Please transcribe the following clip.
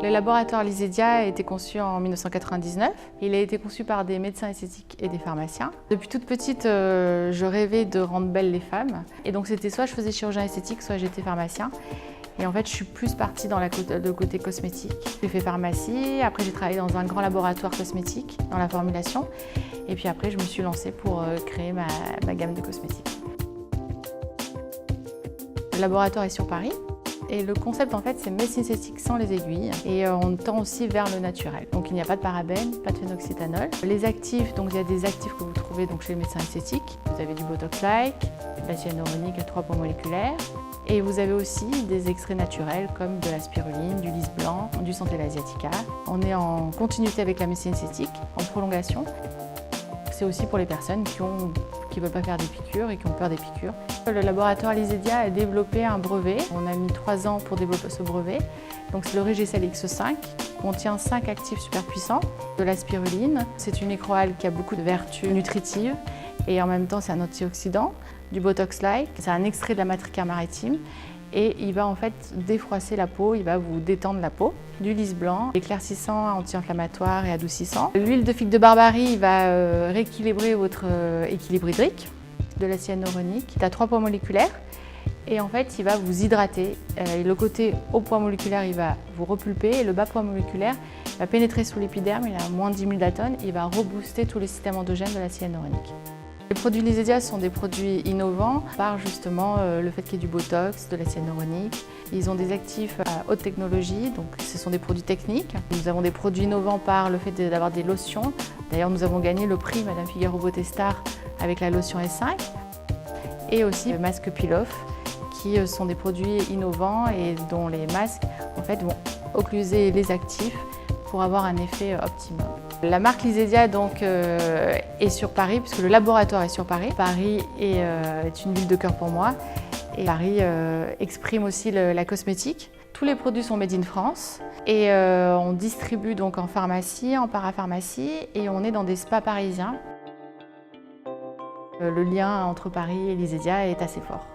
Le laboratoire Lysedia a été conçu en 1999. Il a été conçu par des médecins esthétiques et des pharmaciens. Depuis toute petite, je rêvais de rendre belles les femmes. Et donc c'était soit je faisais chirurgien esthétique, soit j'étais pharmacien. Et en fait, je suis plus partie dans le côté cosmétique. J'ai fait pharmacie, après j'ai travaillé dans un grand laboratoire cosmétique, dans la formulation. Et puis après, je me suis lancée pour créer ma gamme de cosmétiques. Le laboratoire est sur Paris. Et le concept, en fait, c'est médecine esthétique sans les aiguilles. Et on tend aussi vers le naturel. Donc il n'y a pas de parabènes, pas de phénoxyéthanol. Les actifs, donc il y a des actifs que vous trouvez donc, chez le médecin esthétique. Vous avez du Botox-like, de l'acide hyaluronique à 3 poids moléculaires. Et vous avez aussi des extraits naturels comme de la spiruline, du lys blanc, du centella asiatica. On est en continuité avec la médecine esthétique, en prolongation. C'est aussi pour les personnes qui ne veulent pas faire des piqûres et qui ont peur des piqûres. Le laboratoire Lysedia a développé un brevet. On a mis 3 ans pour développer ce brevet. Donc c'est le Regicel X5, qui contient 5 actifs super puissants. De la spiruline, c'est une microalgue qui a beaucoup de vertus nutritives et en même temps c'est un antioxydant. Du Botox-like, c'est un extrait de la matricaire maritime et il va en fait défroisser la peau, il va vous détendre la peau. Du lys blanc, éclaircissant, anti-inflammatoire et adoucissant. L'huile de figue de Barbarie va rééquilibrer votre équilibre hydrique. De l'acide hyaluronique, il a 3 poids moléculaires et en fait il va vous hydrater. Le côté haut poids moléculaire il va vous repulper et le bas poids moléculaire va pénétrer sous l'épiderme, il a moins de 10 000 Dalton et il va rebooster tous les systèmes endogènes de l'acide hyaluronique. Les produits Lysedia sont des produits innovants par justement le fait qu'il y ait du Botox, de l'acide hyaluronique. Ils ont des actifs à haute technologie, donc ce sont des produits techniques. Nous avons des produits innovants par le fait d'avoir des lotions. D'ailleurs, nous avons gagné le prix Madame Figaro Beauté Star avec la lotion S5. Et aussi le masque Peel-Off, qui sont des produits innovants et dont les masques en fait, vont occluser les actifs pour avoir un effet optimum. La marque Lysedia donc, est sur Paris, puisque le laboratoire est sur Paris. Paris est une ville de cœur pour moi. Et Paris exprime aussi la cosmétique. Tous les produits sont made in France. Et on distribue donc en pharmacie, en parapharmacie, et on est dans des spas parisiens. Le lien entre Paris et Lysedia est assez fort.